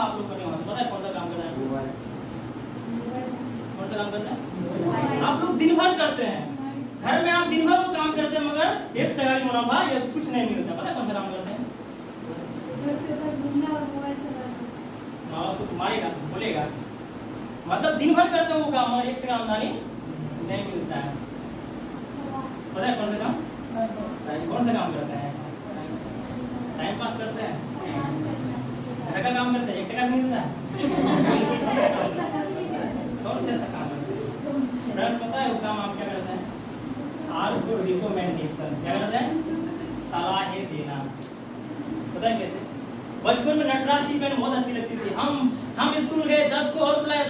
आप लोग करने वाले, पता है कौन सा काम करना है? कौन सा काम करना है? आप लोग दिन भर करते हैं, घर में आप दिन भर वो काम करते हैं, मगर 1 टका की मुनाफा या कुछ नहीं मिलता। पता है कौन सा काम करते हैं? तो मारेगा, बोलेगा, मतलब दिन भर करते हैं वो काम और 1 टका आमदनी नहीं मिलता है। पता है कौन सा काम? कौन सा काम करते हैं? टाइम पास करते हैं, घर का काम करते हैं, 1 टका मिलता है। कौन सा काम करते हैं? फ्रेंड्स पता है वो काम आप क्या करते हैं? आपको रिकमेंडेशन क्या करते हैं? सलाहें देना। पता है कैसे? बचपन में नटराज की पेन बहुत अच्छी लगती थी। हम स्कूल गए, 10 को और बुलाया,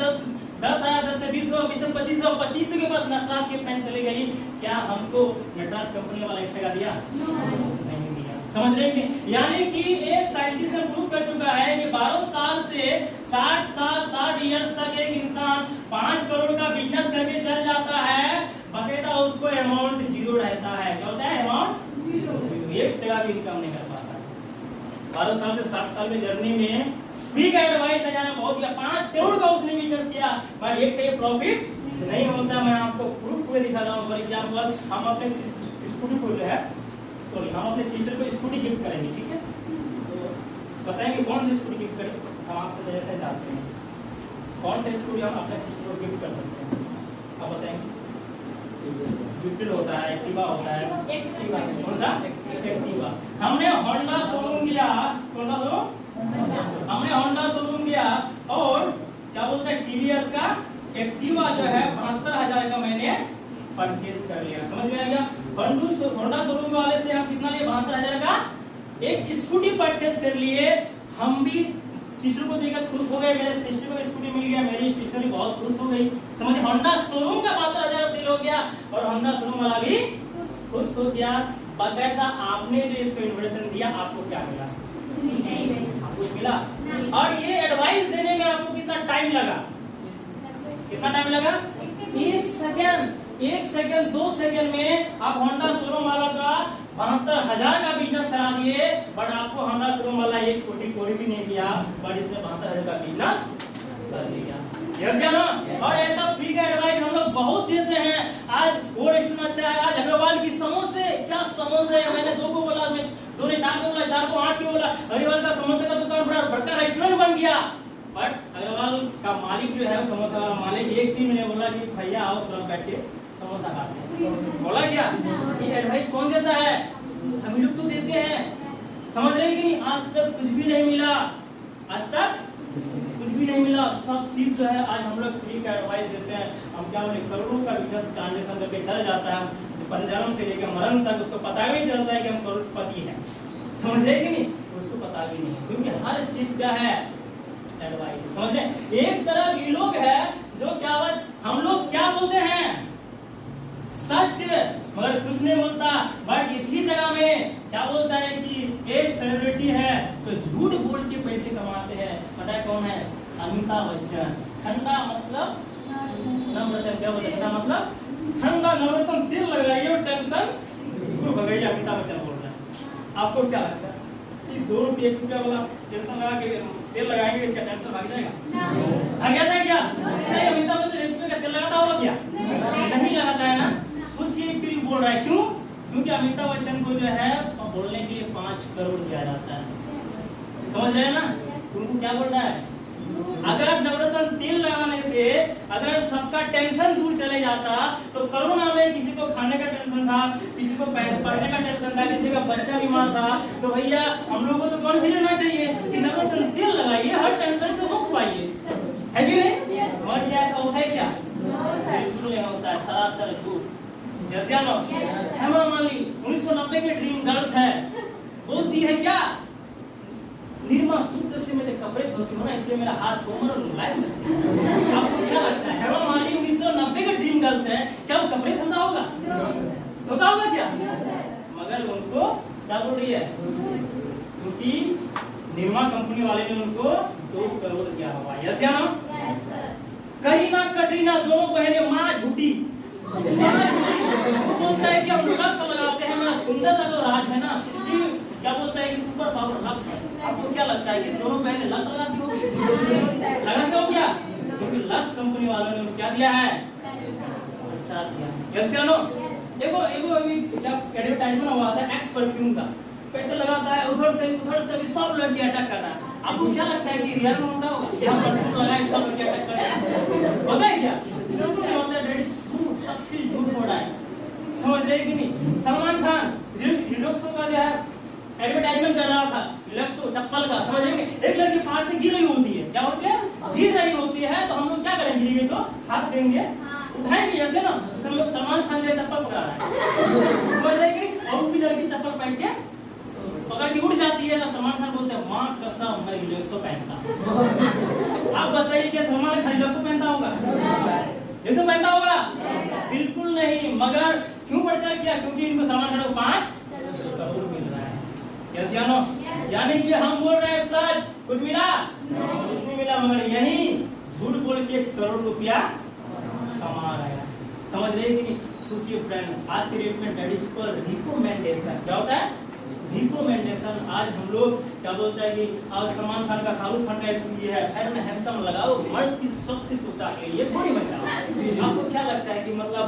10 आया, 10 से 20 हुआ, 20 से 25 हुआ, 25 के पास नटराज की पेन चली गई। क्या हमको नटराज कंपनी वाला 1 टका दिया? नहीं दिया। समझ रहे हैं? यानी कि एक साइंटिस्ट ने प्रूव कर चुका है कि 12 साल से 60 ईयर्स तक एक इंसान 5 करोड़ का बिजनेस करके चल जाता है, बकायदा उसको अमाउंट 0 रहता है। क्या होता है? अमाउंट 0, 1 टका भी इनकम नहीं कर पाता। 12 साल से 60 साल की जर्नी में फ्री का एडवाइस न जाना बहुत दिया, 5 करोड़ का उसने बिजनेस किया, पर 1 टका प्रॉफिट नहीं होता। मैं आपको प्रूफ करके दिखाता हूं। फॉर एग्जांपल हम अपने स्कूटी को जो है, सॉरी, हम अपने सिस्टर को स्कूटी गिफ्ट करेंगे, ठीक है? तो बताएंगे कौन सी स्कूटी गिफ्ट करें? हम आपसे सजेशन चाहते हैं कौन सी स्कूटी हम अपने सिस्टर को गिफ्ट कर सकते हैं? आप बताएंगे। जुपिटर होता है, एक्टिवा होता है, एक्टिवा कौन सा? एक्टिवा। हमने होंडा शोरूम गया, कौन सा शोरूम? हमने होंडा शोरूम गया और क्या बोलते हैं, टीवीएस का एक्टिवा जो है 72,000 का मैंने परचेज कर लिया। समझ में आ गया? होंडा शोरूम वाले से हम कितना लिए? 72,000 का एक स्कूटी परचेज कर लिए। हम भी सिस्टर को देखकर खुश हो गए, मेरे सिस्टर को स्कूटी मिल गया, मेरी सिस्टर भी बहुत खुश हो गई। समझे? होंडा शोरूम का 72,000 सेल हो गया और होंडा शोरूम वाला भी खुश हो गया। बकायदा आपने जो इसको इन्वेस्टमेंट दिया, आपको क्या मिला? आपको मिला। और ये एडवाइस देने में आपको कितना टाइम लगा? कितना टाइम लगा? 1 सेकंड 2 सेकंड में आप होंडा शोरूम वाला का 72,000 का बिजनेस करा दिए, बट आपको होंडा शोरूम वाला 1 कोटी भी नहीं दिया, बट इसने 72,000 का बिजनेस कर दिया। यस या नो? और ऐसा फ्री का एडवाइस हम लोग बहुत देते हैं। आज वो रेस्टोरेंट अच्छा है, आज अग्रवाल की समोसे, क्या समोसे है, मैंने 2 को बोला, मैं 2 ने 4 को बोला, 4 को 8 को बोला, अग्रवाल का समोसे का दुकान बड़ा रेस्टोरेंट बन गया। बट अग्रवाल का मालिक जो है, समोसा वाला मालिक, एक दिन मैंने बोला कि भैया आओ थोड़ा बैठ के समोसा खाते हैं। बोला क्या? ये एडवाइस कौन देता है? हम लोग तो देते हैं। समझ रहे कि नहीं? आज तक कुछ भी नहीं मिला, आज तक कुछ भी नहीं मिला। सब चीज जो है आज हम लोग फ्री का एडवाइस देते हैं। हम क्या बोले, करोड़ों का बिजनेस ट्रांजेक्शन करके चल जाता है, जन्म से लेकर मरण तक उसको पता भी नहीं चलता है कि हम करोड़पति हैं। समझ रहे कि नहीं? उसको पता भी नहीं है, क्योंकि हर चीज क्या है? एडवाइस। समझ रहे? एक तरफ ये लोग है जो क्या बात, हम लोग क्या बोलते हैं? सच, मगर कुछ नहीं बोलता। बट इसी जगह में क्या बोलता है कि एक सेलिब्रिटी है तो झूठ बोल के पैसे कमाते हैं। पता है कौन है? अमिताभ बच्चन। ठंडा मतलब नवरत्न, क्या बोलते हैं? मतलब ठंडा नवरत्न तेल लगाइए और टेंशन दूर भगाइए, अमिताभ बच्चन बोल रहे हैं। आपको क्या लगता है कि 2 रुपये 1 रुपया वाला टेंशन लगा के तेल लगाएंगे, क्या टेंशन भाग जाएगा? भाग जाता है क्या? नहीं, अमिताभ बच्चन 1 रुपये का तेल लगाता होगा क्या? नहीं लगाता है ना। सोचिए क्यों बोल रहा है? क्यों? क्योंकि अमिताभ बच्चन को जो है बोलने के लिए 5 करोड़ दिया जाता है। समझ रहे हैं ना? उनको क्या बोल रहा है? अगर नवरत्न तेल लगाने से अगर सबका टेंशन दूर चले जाता, तो कोरोना में किसी को खाने का टेंशन था, किसी को पढ़ने का टेंशन था, किसी का बच्चा बीमार था, तो भैया हम लोगों को तो कॉन्फिडेंस रहना चाहिए कि नवरत्न तेल लगाइए, हर टेंशन से मुक्त पाइए, है कि नहीं? और क्या ऐसा होता है क्या? बिल्कुल नहीं होता है, सरासर झूठ। जैसे हेमा मालिनी 1990 के ड्रीम गर्ल्स है, बोलती है क्या? निर्मा शुद्ध से मेरे कपड़े धोती हूँ ना, इसलिए मेरा हाथ कोमल और मुलायम लगता है। आपको क्या लगता है? हेमा मालिनी 1990 के ड्रीम गर्ल्स है, क्या वो कपड़े धोता होगा? धोता होगा क्या? मगर उनको क्या बोल रही है? क्योंकि निर्मा कंपनी वाले ने उनको 2 करोड़ दिया हुआ। यस या नो? करीना कटरीना दोनों बहनें माँ झूठी बोलता है कि हम लक्स लगाते हैं, मेरा सुंदरता तो राज है ना, कि क्या बोलता है कि सुपर पावर लक्स है। आपको क्या लगता है कि दोनों बहनें लक्स लगाती होगी? कंपनी वालों ने उनको क्या दिया है, प्रचार दिया है। यस या नो? देखो अभी जब एडवर्टाइजमेंट हुआ था एक्स परफ्यूम का, पैसे लगाता है उधर से भी सब लड़की अटैक कर रहा है। आपको क्या लगता है कि रियल में होता होगा? यहाँ परफ्यूम लगाए सब लड़की अटैक करेगा, होता है क्या? बिल्कुल नहीं होता है। डेट इज झूठ, सब चीज झूठ हो रहा है, समझ रहे कि नहीं? सलमान खान रिलैक्सो का जो है एडवर्टाइजमेंट कर रहा था, रिलैक्सो चप्पल का, समझ रहे? एक लड़की पहाड़ से गिर रही होती है, क्या होती है, गिर रही होती है, तो हम लोग क्या करेंगे, गिरी तो हाथ देंगे, उठाएंगे, जैसे ना सलमान खान ने चप्पल पकड़ा रहा है, समझ रहे कि? और वो भी लड़की चप्पल पहन के पकड़ के उड़ जाती है, तो सलमान खान बोलते हैं माँ कसम मैं रिलैक्सो पहनता। आप बताइए क्या सलमान खान रिलैक्सो पहनता होगा? रिलैक्सो पहनता होगा? बिल्कुल नहीं। मगर क्यों प्रचार किया? क्योंकि इनको सलमान खान को 5 करोड़ मिल रहा है। यस या नो? यानी कि हम बोल रहे हैं सच, कुछ मिला कुछ नहीं मिला, मगर यही झूठ बोल के करोड़ रुपया कमा रहा है, समझ रहे कि नहीं? सोचिए फ्रेंड्स, आज के डेट में दैट इज कॉल्ड रिकमेंडेशन। क्या होता है? रिकमेंडेशन। आज हम लोग क्या बोलते हैं कि आज सलमान खान का, शाहरुख खान का एक ये है फेयर एंड हैंडसम लगाओ, मर्द की शक्ति त्वचा के लिए बड़ी बन जाओ। आपको क्या लगता है कि मतलब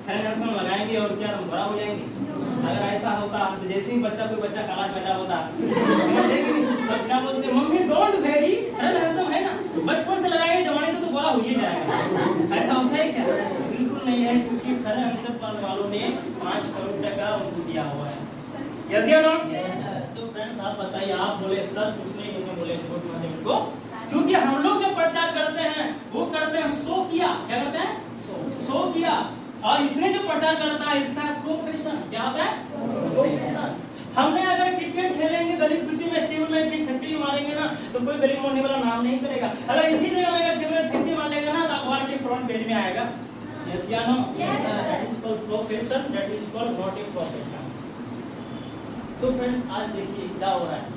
फेयर एंड हैंडसम लगाएंगे और क्या हम बड़ा हो जाएंगे? अगर ऐसा होता तो जैसे ही कोई बच्चा काला पैदा होता तब क्या बोलते, mummy don't very fair and handsome है ना, बचपन से लगाएंगे जवानी तो गोरा हो ही जाएगा। ऐसा होता है क्या? बिल्कुल नहीं है, क्योंकि फेयर एंड हैंडसम वालों ने 5 करोड़ का उनको दिया हुआ है। यस या नो? तो फ्रेंड्स आप बताइए, आप बोले सच, कुछ नहीं, उन्होंने बोले झूठ, मैंने उनको, क्योंकि हम लोग जो प्रचार करते हैं वो करते हैं शो किया, क्या करते हैं, शो किया, और इसने जो प्रचार करता है इसका प्रोफेशन, क्या होता है, प्रोफेशन। हमने अगर क्रिकेट खेलेंगे गली कुची में 6 में 6 छक्के मारेंगे ना, तो कोई गली मोड़ने वाला नाम नहीं करेगा। अगर इसी जगह में अगर 6 में छक्के मार लेगा ना, तो अखबार के फ्रंट पेज में आएगा। यस या no? That is called profession, that is called not a profession. तो फ्रेंड्स आज देखिए क्या हो रहा है,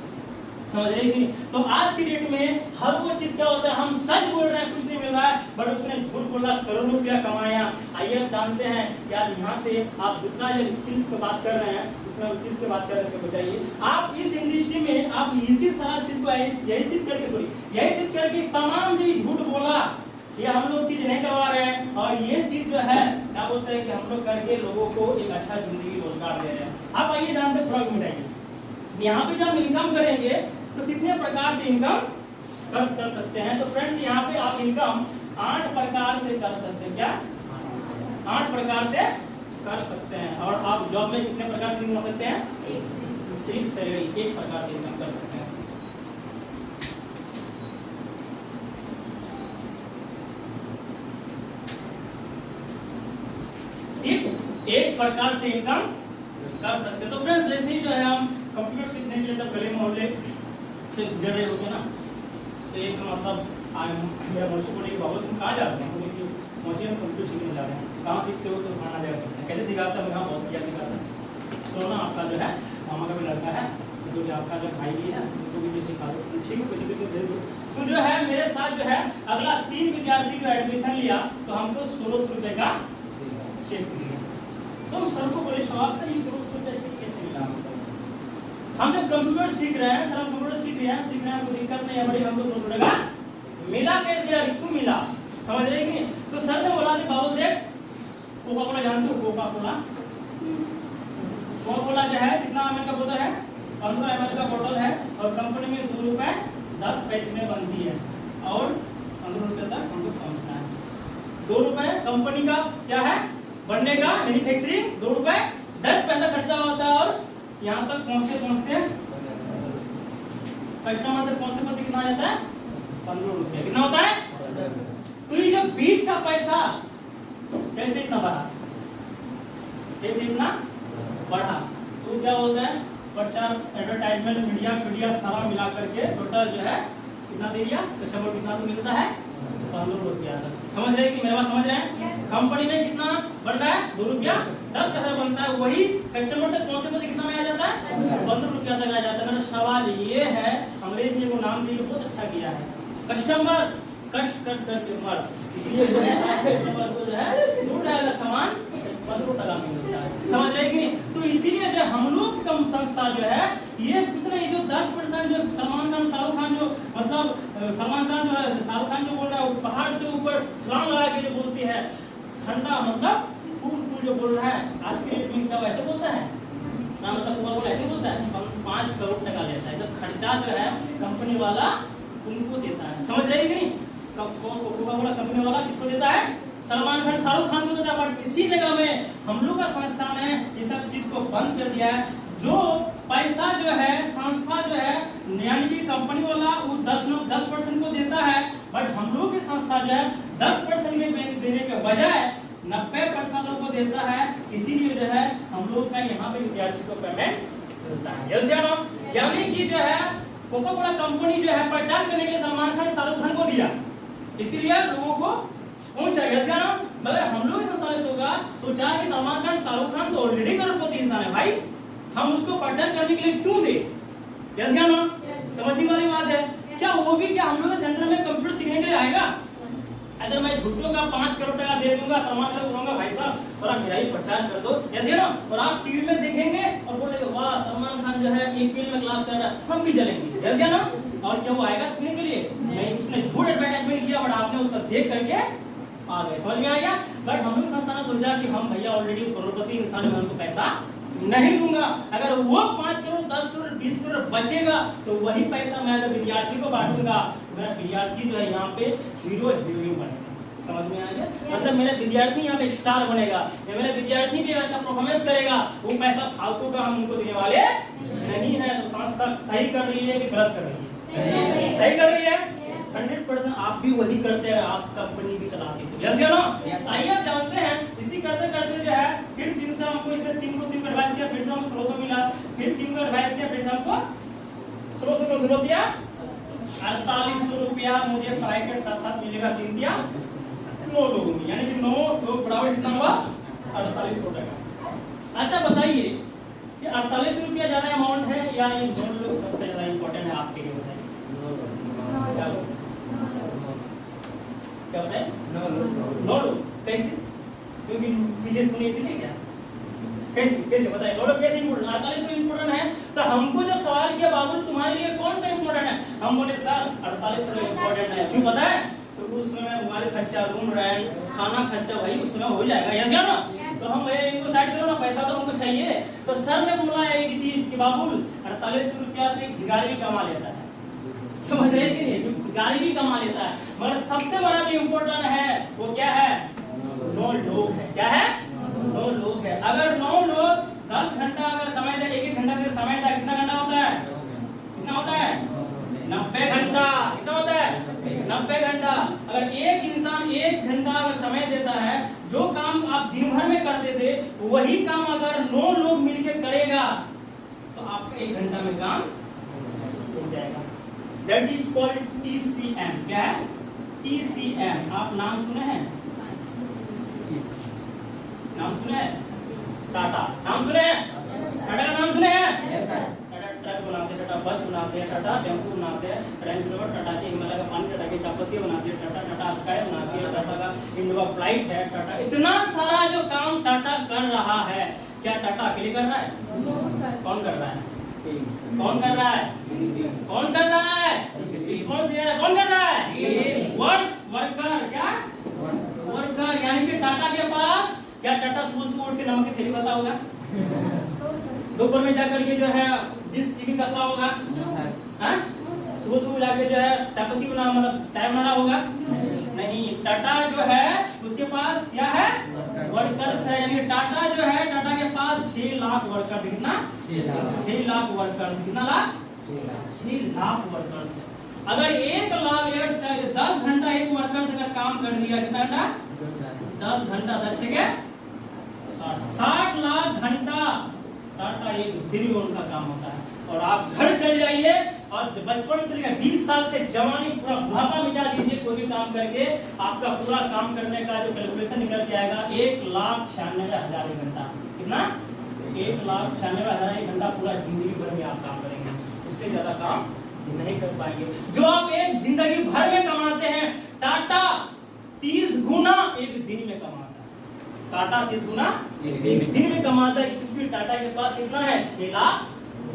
समझ रहे कि? तो आज की डेट में हर वो चीज क्या होता है, हम सच बोल रहे हैं कुछ नहीं मिल रहा है, बट उसने झूठ बोला करोड़ों रुपया कमाया। आइए आप जानते हैं यार, यहाँ से आप दूसरा जब स्किल्स की बात कर रहे हैं, उसमें किसकी बात कर रहे हैं इसको बताइए। आप इस इंडस्ट्री में आप इसी सारा चीज को यही चीज करके तमाम जो झूठ बोला ये हम लोग चीज नहीं करवा रहे हैं, और ये चीज जो है क्या बोलते हैं कि हम लोग करके लोगों को एक अच्छा जिंदगी रोजगार दे रहे हैं। आप आइए जानते हैं फ्रॉग मिटाइए, यहाँ पे जब इनकम करेंगे तो कितने प्रकार से इनकम कर सकते हैं। तो फ्रेंड्स यहाँ पे आप इनकम 8 प्रकार से कर सकते हैं, क्या 8 प्रकार से कर सकते हैं। और आप जॉब में कितने प्रकार से इनकम कर सकते हैं, सिर्फ सैलरी 1 प्रकार से इनकम कर सकते हैं। एक प्रकार से इनकम कर सकते हैं। तो फ्रेंड्स जैसे ही जो है हम कंप्यूटर सीखने के लिए जब गली मोहल्ले से गुजर रहे होते ना, तो एक मतलब आज मेरा मौसी बोले कि बाबू तुम कहाँ जा रहे हो? बोले कि मौसी हम कंप्यूटर सीखने जा रहे हैं। कहाँ सीखते हो? तो खाना जा सकते हैं। कैसे सिखाता है? हाँ बहुत क्या सिखाता है। तो ना आपका जो है मामा का भी लड़का है, जो कि आपका जो भाई भी है, उनको भी ये सिखा दो, ठीक है कुछ भी दे दो। तो जो है मेरे साथ जो है अगला 3 विद्यार्थी का एडमिशन लिया, तो हमको 1600 रुपये का चेक दिया। तो सर को बोले सवाल सर ये 1600 रुपये चेक कैसे मिला? हम जब कंप्यूटर सीख रहे हैं, सर हम कंप्यूटर सीख रहे हैं कोई दिक्कत नहीं है, बड़ी हमको 1600 रुपये का मिला कैसे यार, क्यों मिला, समझ रहे कि? तो सर ने बोला कि बाबू से कोका कोला जानते हो? कोका कोला जो है कितना ml का बोतल है? 15 ml का बोतल है, और कंपनी में 2 रुपए 10 पैसे में बनती है, और 15 रुपए तक हमको पहुंचना है। 2 रुपए कंपनी का क्या है बनने का, मैन्युफैक्चरिंग 2 रुपए 10 पैसा खर्चा होता है, और यहाँ तक पहुंचते कस्टमर तक पहुंचते कितना आ जाता है? 15 रुपए। कितना होता है? तो ये जो 20 का पैसा कैसे इतना बढ़ा, कैसे इतना बढ़ा? तो क्या बोलते हैं प्रचार, एडवर्टाइजमेंट, मीडिया सारा मिला करके टोटल जो है कितना दे दिया कस्टमर, कितना तो मिलता है 15 रुपया तक। समझ रहे कि मेरे बात समझ रहे हैं? कंपनी में कितना बन रहा है? 2 रुपया 10 पैसा बनता है, वही कस्टमर तक पहुंचने कितना में आ जाता है? 15 रुपया तक आ जाता है। मेरा सवाल ये है, अंग्रेज ने वो नाम दिया बहुत अच्छा किया है, कस्टमर कष्ट कर करके मर, इसलिए कस्टमर को जो है दूर रहेगा सामान 15 टका में मिलता है, समझ रहे कि नहीं? तो इसीलिए जो हम लोग कम संस्था जो है ये कुछ नहीं, जो 10% जो सलमान खान शाहरुख खान जो मतलब सलमान खान जो है, शाहरुख खान जो बोल रहा है, वो पहाड़ से ऊपर छलांग लगा के जो बोलती है ठंडा, मतलब कूल जो बोल रहा है आज के डेट में, क्या वैसे बोलता है ना, मतलब वो ऐसे बोलता है 5 करोड़ टका लेता है, जब खर्चा जो है कंपनी वाला उनको देता है, समझ रहे कि नहीं? कोका-कोला कंपनी वाला किसको देता है? सलमान खान शाहरुख खान को देता है। बट इसी जगह में हम लोग का संस्थान है ये सब चीज को बंद कर दिया है। जो पैसा जो है संस्था जो है यानी कि कंपनी वाला वो 10% को देता है, बट हम लोग की संस्था जो है 10% में देने के बजाय 90% लोग को देता है। इसीलिए जो है हम लोग का यहाँ पे विद्यार्थी को पेमेंट मिलता है। यानी कि जो है कोका कोला कंपनी जो है प्रचार करने के लिए सलमान खान शाहरुख खान को दिया, इसीलिए लोगों को पहुंचा गया। मगर हम लोग सोचा कि सलमान खान शाहरुख खान तो ऑलरेडी करोड़पति इंसान है भाई, हम उसको प्रचार करने के लिए क्यों दे? समझने वाली बात है क्या? वो भी क्या हम लोग सेंटर में कंप्यूटर सीखने के लिए आएगा? अगर मैं झूठों का 5 करोड़ टका दे दूंगा, सलमान खान को बोलूंगा भाई साहब और आप मेरा ही प्रचार कर दो, ऐसे ना, और आप टीवी में देखेंगे और बोलेंगे वाह सलमान खान जो है ईपीएल में क्लास कर रहा है, हम भी चलेंगे, ऐसे ना? और क्या वो आएगा सीखने के लिए? नहीं, उसने झूठ एडवर्टाइजमेंट किया, बट आपने उसका देख करके आ गए, समझ में आ गया? बट हम लोग संस्थान ने सोचा कि हम भैया ऑलरेडी करोड़पति इंसान है, मैं उनको पैसा नहीं दूंगा। अगर वो 5 करोड़ 10 करोड़ 20 करोड़ बचेगा तो वही पैसा मैं अगर विद्यार्थी को बांटूंगा, मेरा विद्यार्थी जो है यहाँ पे हीरो हीरोइन बनेगा, समझ में आ गया? मतलब मेरा विद्यार्थी यहाँ पे स्टार बनेगा, मेरा विद्यार्थी भी अच्छा परफॉर्मेंस करेगा, वो पैसा फालतू का हम उनको देने वाले नहीं है। तो संस्था सही कर रही है कि गलत कर रही है? सही कर रही है 100%। आप भी वही करते हैं, आप कंपनी भी चलाते हैं, यस या नो? आइए आप जानते हैं, इसी करते करते जो है फिर 3 से हमको इसने 3 को 3 को एडवाइस किया, फिर से हमको 300 मिला, फिर 3 को एडवाइस किया, फिर से हमको 300 को दिया 4800 रुपया मुझे पढ़ाई के साथ साथ मिलेगा। 3 दिया 9 लोगों में, यानी कि 9 लोग बराबर कितना हुआ 4800 टका। अच्छा बताइए कि 4800 रुपया ज्यादा अमाउंट है या इन 9 लोग सबसे ज्यादा इंपॉर्टेंट है आपके लिए? बताइए क्या बताए? 9 लोग कैसे? क्योंकि पीछे सुने इसलिए क्या? कैसे बताइए? 9 लोग कैसे इम्पोर्टेंट? 4800 इम्पोर्टेंट है। तो हमको जब सवाल किया बाबू तुम्हारे लिए कौन सा इम्पोर्टेंट है, हम बोले सर 4800 इम्पोर्टेंट है। क्यों पता है? तो उसमें मोबाइल खर्चा, रूम रेंट, खाना खर्चा भाई उसमें हो जाएगा, यस या ना? तो हम भैया इनको साइड करो ना, पैसा तो हमको चाहिए। तो सर ने बोला एक चीज कि बाबू 4800 रुपया तो एक भिखारी भी कमा लेता है, समझ रहे कि नहीं? गाड़ी भी कमा लेता है, मगर सबसे बड़ा जो इम्पोर्टेंट है वो क्या है? 9 लोग है। क्या है? 9 लोग है। अगर 9 लोग 10 घंटा अगर समय दे, 1 घंटा का समय दे, कितना घंटा होता है? कितना होता है? 90 घंटा। कितना होता है? 90 घंटा। अगर एक इंसान 1 घंटा अगर समय देता है, जो काम आप दिन भर में करते थे वही काम अगर 9 लोग मिलकर करेगा तो आपका 1 घंटा में काम हो जाएगा। That is called TCM। क्या है? TCM। आप नाम सुने हैं? नाम सुने हैं? टाटा नाम सुने हैं? टाटा का नाम सुने हैं? टाटा ट्रक बनाते हैं, टाटा बस बनाते हैं, टाटा टेम्पो बनाते हैं, रेंज रोवर, टाटा के हिमालय का पानी, टाटा के चापत्ती बनाती है, टाटा स्काई बनाती है, टाटा का इनोवा फ्लाइट है, टाटा इतना सारा जो काम टाटा कर रहा है, क्या टाटा अकेले कर रहा है? कौन कर रहा है? कौन कर रहा है? कौन कर रहा है? कौन कर रहा है? वर्कर। क्या? वर्कर। यानी कि टाटा के पास क्या टाटा सुबह उठ के नमक की थैली पता होगा, दोपहर में जाकर के जो है डिश टीवी कसरा होगा, सुबह जाके जो है चायपत्ती बना मतलब चाय बनाना होगा नहीं। टाटा जो है उसके पास क्या है? वर्कर्स है। यानी टाटा जो है टाटा के पास 6 लाख वर्कर्स। कितना? 6 लाख वर्कर्स। कितना लाख? 6 लाख वर्कर्स है। अगर 1 लाख 10 घंटा एक वर्कर्स अगर काम कर दिया, कितना घंटा? 10 घंटा 10 के 60 लाख घंटा टाटा एक दिन में उनका काम होता है। और आप घर चल जाइए और बचपन से लेकर 20 साल से जवानी पूरा बुढ़ापा मिटा दीजिए कोई भी काम करके, आपका पूरा काम करने का जो कैलकुलेशन निकल के आएगा 1,96,000 घंटा। कितना? 1,96,000 घंटा पूरा जिंदगी भर में आप काम करेंगे, उससे ज्यादा काम नहीं कर पाएंगे। जो आप एक जिंदगी भर में कमाते हैं टाटा 30 गुना एक दिन में कमाता है। टाटा 30 गुना एक दिन में कमाता है, क्योंकि टाटा के पास कितना है? 6 लाख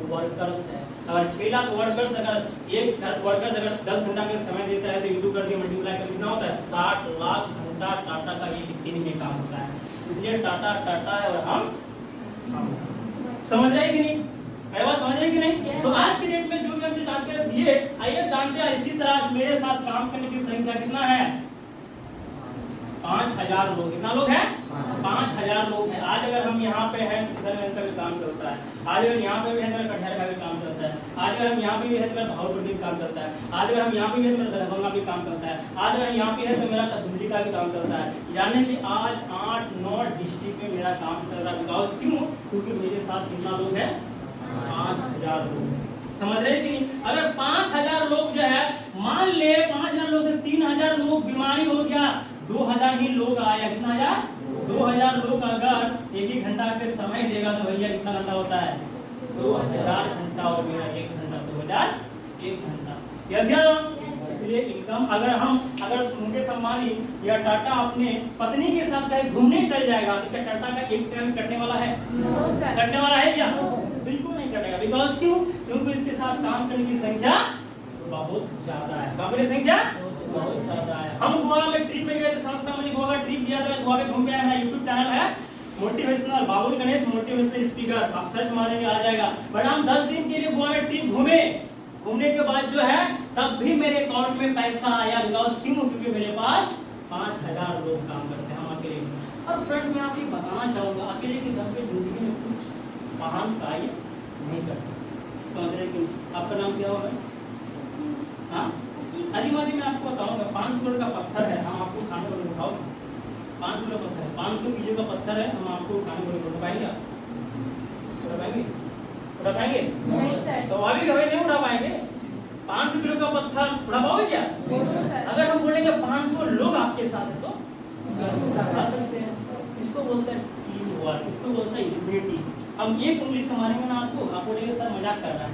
वर्कर्स है। अगर 6 लाख वर्कर्स अगर एक वर्कर्स अगर 10 घंटा का समय देता है तो इंटू कर दिया मल्टीप्लाई कर कितना होता है 60 लाख घंटा टाटा का एक दिन में काम होता है। इसलिए टाटा टाटा है और हम समझ रहे हैं कि नहीं? मैं बात समझ रहे हैं कि नहीं? तो आज की डेट में जो भी हम चीज जानकारी दिए, आइए जानते हैं इसी तरह मेरे साथ काम करने की संख्या कितना है 5000 लोग। कितना लोग हैं 5000 लोग हैं। आज अगर हम यहाँ पे हैं तो किधर का भी काम चलता है, आज अगर यहाँ पे भी है तो कटिहार का भी काम चलता है, आज अगर हम यहाँ पे भी है तो मेरा भागलपुर भी काम चलता है, आज अगर हम यहाँ पे भी है तो मेरा दरभंगा भी काम चलता है, आज अगर यहाँ पे है तो मेरा दिल्ली का भी काम चलता है। यानी कि आज 8-9 डिस्ट्रिक्ट में मेरा काम चल रहा है। बिकॉज क्यों? क्योंकि मेरे साथ कितना लोग हैं 5000 लोग। समझ रहे हैं कि नहीं? अगर 5000 लोग जो है मान ले 5000 लोग से 3000 लोग बीमारी हो गया, 2000 ही लोग आया। कितना आया 2000 लोग अगर एक घंटा के समय देगा तो भैया कितना घंटा होता है 2000 घंटा और मेरा 1 घंटा 2001 घंटा। यस या नो? इसलिए इनकम अगर मुकेश अंबानी या टाटा अपने पत्नी के साथ कहीं घूमने चल जाएगा तो क्या टाटा का एक टाइम कटने वाला है? कटने वाला है क्या? बिल्कुल नहीं कटेगा। बिकॉज क्यों? क्योंकि इसके साथ काम करने की संख्या बहुत ज्यादा है। काम करने की संख्या बहुत ज्यादा है। हम गोवा में ट्रिप में गए थे, संस्था मुझे गोवा का ट्रिप दिया था, गोवा में घूम के आया। मेरा यूट्यूब चैनल है मोटिवेशनल बाबुल गणेश मोटिवेशनल स्पीकर, आप सर्च मारेंगे आ जाएगा। बट हम 10 दिन के लिए गोवा में ट्रिप घूमने के बाद जो है तब भी मेरे अकाउंट में पैसा आया। बिकॉज क्यों? क्योंकि मेरे पास 5000 लोग काम करते हैं, हम अकेले। और फ्रेंड्स मैं आपको बताना चाहूंगा अकेले के दम पे जिंदगी में कुछ महान कार्य नहीं कर सकते। समझ रहे कि आपका नाम क्या होगा? हाँ अजीमा जी, मैं आपको बताऊंगा 500 करोड़ का पत्थर है, हम आपको खाने को उठाओ। 500 का पत्थर है, 500 किलो का पत्थर है, हम आपको खाने को उठा पाएंगे? उठा पाएंगे? उठा पाएंगे? स्वाभाविक है नहीं उठा पाएंगे। 500 किलो का पत्थर उठा पाओगे क्या? अगर हम बोलेंगे 500 लोग आपके साथ है तो उठा सकते हैं। इसको बोलते हैं टीम वर्क, इसको बोलते हैं यूनिटी। हम एक उंगली से मारेंगे ना आपको, आप बोलेंगे सर मजाक कर रहा है,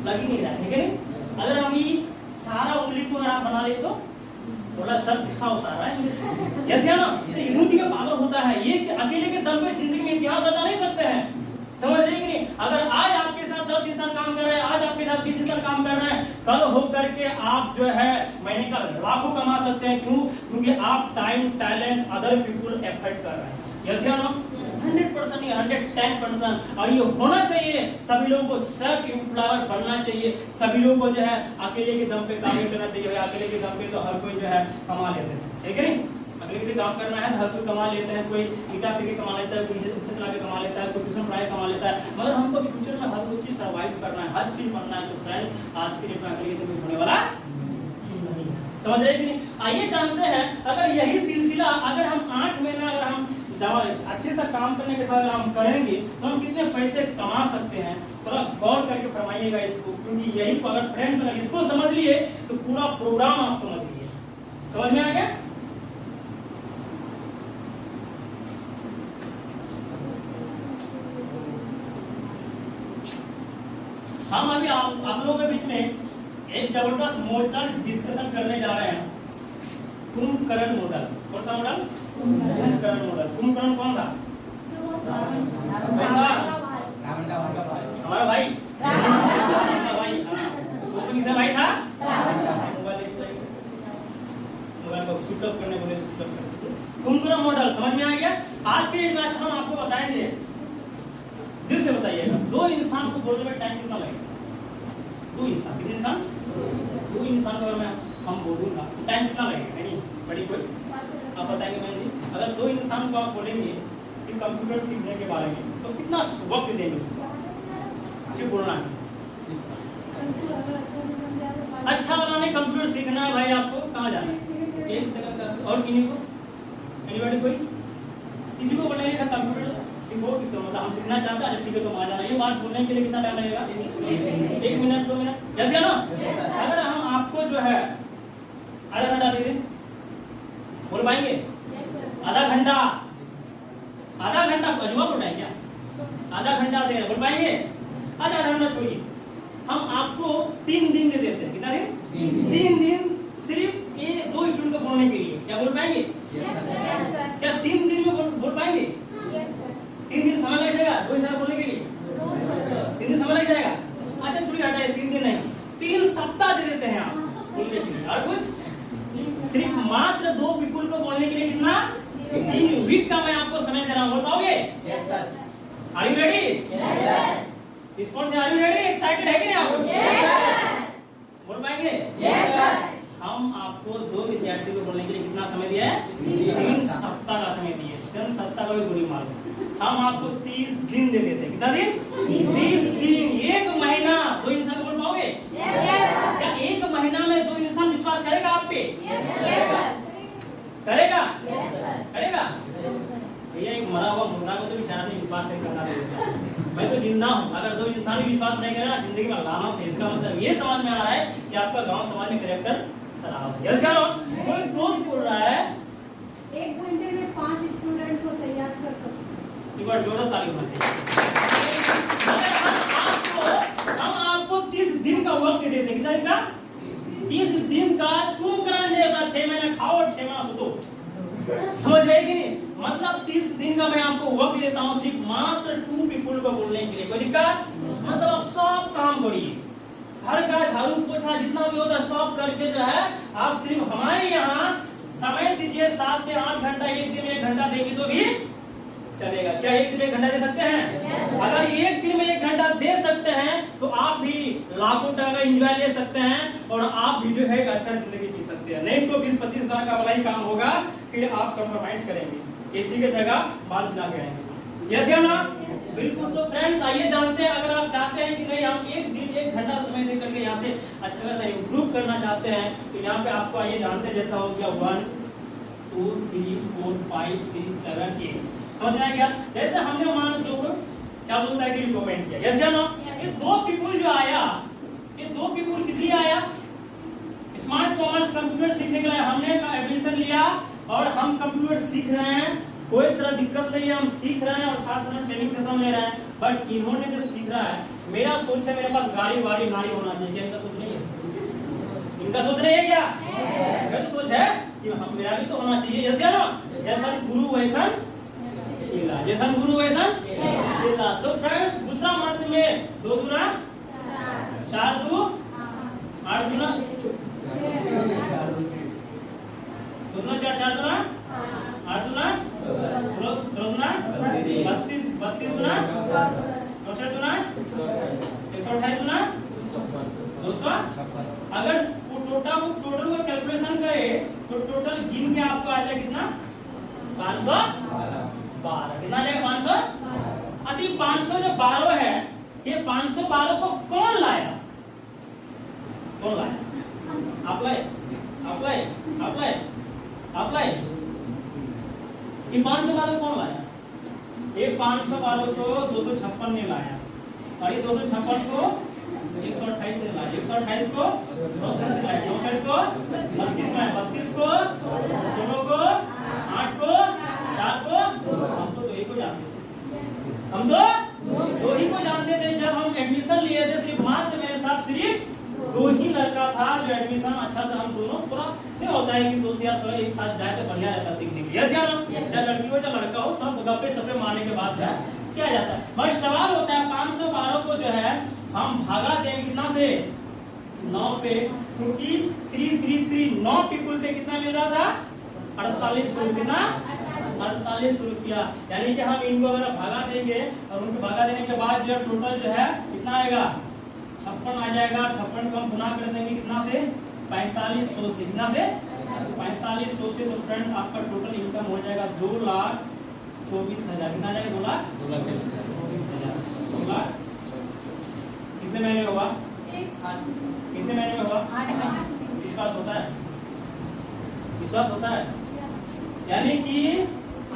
लग ही नहीं रहा है, ठीक है नहीं? अगर हम ये सारा उंगली को अगर आप बना ले तो थोड़ा सर गुस्सा होता है। यस या ना? तो यूनिटी का पावर होता है। ये अकेले के दम पे जिंदगी में इतिहास रचा नहीं सकते हैं। समझ रहे कि नहीं? अगर आज आपके साथ 10 इंसान काम कर रहे हैं, आज आपके साथ 20 इंसान काम कर रहे हैं, कल हो करके आप जो है महीने का लाखों कमा सकते हैं। क्यों? क्योंकि आप time, talent, other people effort कर रहे हैं। यस या नो? 100% नहीं 110%। और ये होना चाहिए। सभी लोगों को सेल्फ एम्प्लॉयर बनना चाहिए। सभी लोगों को जो है अकेले के दम पे काम नहीं करना चाहिए। अकेले के दम पे तो हर कोई जो है कमा लेते हैं, ठीक है नहीं? अगले के काम करना है तो हर कोई कमा लेते हैं। कोई ईटा पे के कमा लेता है, कोई इससे चला के कमा लेता है, कोई ट्यूशन पढ़ाई कमा लेता है। मगर हमको फ्यूचर में हर कोई चीज सर्वाइव करना है, हर चीज बनना है। तो फ्रेंड्स आज के डेट में अगले के कुछ होने वाला नहीं। समझ रहे कि नहीं? आइए जानते हैं अगर यही सिलसिला अगर हम 8 महीना अगर हम अच्छे से काम करने के साथ अगर हम करेंगे तो हम कितने पैसे कमा सकते हैं। थोड़ा गौर करके फरमाइएगा इसको, क्योंकि यही अगर फ्रेंड्स अगर इसको समझ लिए तो पूरा प्रोग्राम आप समझ लिए। समझ में आ गया? हम अभी आप लोगों के बीच में एक जबरदस्त मॉडल डिस्कशन करने जा रहे हैं। कुंभकर्ण मॉडल। कौन सा मॉडल? कुंभकर्ण मॉडल। कुंभकर्ण कौन था? हमारा भाई भाई किसका भाई था? मोबाइल को स्विच ऑफ करने बोले स्विच ऑफ कर। कुंभकर्ण मॉडल समझ में आ गया? आज के डेट में हम आपको बताएंगे, दिल से बताइएगा, 2 इंसान को बोलने में टाइम कितना लगेगा? 2 इंसान, कितने इंसान? 2 इंसान को अगर मैं हम बोलूंगा टाइम कितना लगेगा? नहीं बड़ी कोई आप बताएंगे मैम जी, अगर 2 इंसान को आप बोलेंगे कि कंप्यूटर सीखने के बारे में तो कितना वक्त देंगे उसको? सिर्फ बोलना है। अच्छा बनाने कंप्यूटर सीखना है भाई, आपको कहाँ जाना है? 1 सेकंड का। और किसी को एनीबॉडी कोई किसी को बोलेंगे कि कंप्यूटर सीखो कि तो मतलब हम सीखना चाहते हैं, ठीक है तुम आ जाना। ये बात बोलने के लिए कितना टाइम लगेगा? 1 मिनट 2 मिनट, जैसे ना? अगर हम आपको जो है आधा घंटा दे दें, बोल पाएंगे? आधा घंटा, आधा घंटा अजूबा बोल रहे हैं क्या? आधा घंटा दे बोल पाएंगे? आधा घंटा छोड़िए, हम आपको 3 दिन दे देते हैं। कितना दिन? 3 दिन सिर्फ ये 2 स्टूडेंट को बोलने के लिए। क्या बोल पाएंगे? क्या 3 दिन में बोल पाएंगे? 3 दिन समय लग जाएगा 2 इंसान बोलने के लिए? 3 दिन समय लग जाएगा। अच्छा छोड़िए हटाइए, सिर्फ मात्र 2 पीपल को बोलने के लिए कितना 3 वीक का मैं आपको समय दे रहा हूँ, बोल पाओगे? Yes sir. Are you ready? Yes sir. Response are you ready? Excited है कि नहीं आप? Yes sir. बोल पाएंगे? Yes sir. हम आपको 2 विद्यार्थी को बोलने के लिए कितना समय दिया है? 3 सप्ताह का समय दिए। 3 सप्ताह का भी बुरी मालूम, हम आपको 30 दिन दे देते। कितना दिन? 30 दिन, 1 महीना 2 इंसान बोल पाओगे? क्या 1 महीना में 2 इंसान विश्वास करेगा आप पे? करेगा? करेगा? भैया एक मरा हुआ मुर्दा को तो बेचारा नहीं विश्वास नहीं करना देता। मैं तो जिंदा हूँ, अगर 2 इंसान भी विश्वास नहीं करेगा जिंदगी में लानत है। इसका मतलब ये समझ में आ रहा है कि आपका गांव समाज में कैरेक्टर खराब है। इसका कोई दोस्त बोल रहा है 1 घंटे में 5 स्टूडेंट को तैयार कर सकते हैं। एक बार जोरदार ताली बजाइए। हम आपको 30 दिन का वक्त दे देते। कितना दिन का? 30 दिन का। तुम कराने जैसा 6 महीने खाओ और 6 महीना सुतो। समझ रहे कि नहीं? मतलब 30 दिन का मैं आपको वक्त देता हूँ सिर्फ मात्र 2 पीपल को बोलने के लिए। कोई दिक्कत? मतलब आप सब काम करिए, घर का झाड़ू पोछा जितना भी होता है सब करके जो है आप सिर्फ हमारे यहाँ समय दीजिए 7 से 8 घंटा। एक दिन में 1 घंटा देंगे तो भी चलेगा। क्या एक दिन में 1 घंटा दे सकते हैं? अगर एक दिन में 1 घंटा दे सकते हैं तो आप भी लाखों टका का एंजॉय ले सकते हैं और आप भी जो है एक अच्छा जिंदगी जी सकते हैं। नहीं तो 20-25 हजार का वाला ही काम होगा, फिर आप कॉम्प्रोमाइज करेंगे, एसी की जगह बाल चला के आएंगे। यस या ना? बिल्कुल। तो फ्रेंड्स आइए जानते हैं, अगर आप चाहते हैं कि नहीं हम एक दिन 1 घंटा समय दे करके यहाँ से अच्छा खासा इम्प्रूव करना चाहते हैं तो यहाँ पे आपको आइए जानते हैं। जैसा हो गया 1 2 3 4 5 6 7 8। समझ में आ गया? जैसे हमने मान जो क्या बोलता है कि रिकमेंड किया। यस या नो? ये 2 पीपल जो आया, ये 2 पीपल किस लिए आया? स्मार्ट कॉमर्स कंप्यूटर सीखने के लिए हमने एडमिशन लिया और हम कंप्यूटर सीख रहे हैं। कोई तरह दिक्कत नहीं है, हम सीख रहे हैं और साथ साथ ट्रेनिंग सेशन ले रहे हैं। बट इन्होंने जो सीख रहा है, मेरा सोच है मेरे पास गाड़ी वाड़ी नाड़ी होना चाहिए। इनका सोच नहीं है? इनका सोच नहीं है क्या? मेरा तो सोच है कि हम मेरा भी तो होना चाहिए। यस या नो? जैसा गुरु वैसा शीला, जैसा गुरु वैसा शीला। तो फ्रेंड्स दूसरा मंत्र में 2 गुना 4 2 8 गुना 2 गुना 4 4 गुना 8 गुना 16 गुना 32 गुना 64 गुना 128 गुना 200। अगर टोटल को कैलकुलेशन करे तो टोटल गिन के आपको आ जाए कितना? 512। कितना आ जाएगा? 500। अच्छा ये 500 जो 12 है, ये 512 को कौन लाया? कौन लाया? आप लाए? आप लाए? आप लाए? आप लाए? ये 512 कौन लाया? ये 512 को 256 ने लाया और ये 256 को 128 से लाया। 128 को 64 लाया, 64 को 32 लाया, 32 को 16 को 8 को 4 को। हम तो 2 ही को जानते थे, हम तो 2 ही को जानते थे। जब हम एडमिशन लिए थे सिर्फ मात्र मेरे साथ सिर्फ 2 ही लड़का था जो एडमिशन अच्छा से हम दोनों पूरा नहीं होता है कि 2 से यार थोड़ा एक साथ जाए तो बढ़िया रहता सीखने के लिए। यस या नो? चाहे लड़की हो चाहे लड़का हो, थोड़ा गप्पे सप्पे मारने के बाद है क्या जाता है। मगर सवाल होता है 512 को जो है हम भागा दें कितना से? 9 पे, क्योंकि 3 9 पीपल पे कितना मिल रहा था? 48 रुपया। 48 रुपया। यानी कि हम इनको अगर भागा देंगे और उनको भागा देने के बाद जब टोटल जो है कितना आएगा? 56 आ जाएगा। 56 को हम गुना कर देंगे कितना से? 4500 से। कितना से? 4500 से। तो फ्रेंड्स आपका टोटल इनकम हो जाएगा 2,24,000। कितना आ जाएगा? 2,24,000। 2 लाख कितने महीने में हुआ? कितने महीने में हुआ? 8 महीने। विश्वास होता है? विश्वास होता है? यानी कि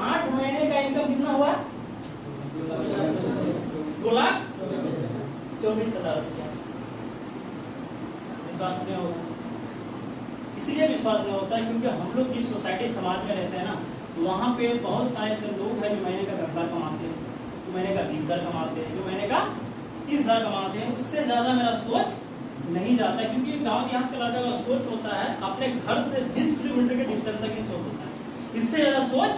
8 महीने का इनकम कितना हुआ? 2,24,000 रुपया। विश्वास नहीं होगा। इसलिए विश्वास नहीं होता है क्योंकि हम लोग जिस सोसाइटी समाज में रहते हैं ना, वहाँ पे बहुत सारे ऐसे लोग हैं जो महीने का 10,000 कमाते हैं, जो महीने का 20,000 कमाते हैं, जो महीने का 30,000 कमाते हैं। उससे ज्यादा मेरा सोच नहीं जाता है क्योंकि गांव के यहाँ के लड़का का सोच होता है अपने घर से 20 किलोमीटर के डिस्टेंस तक ही सोच होता है। इससे ज्यादा सोच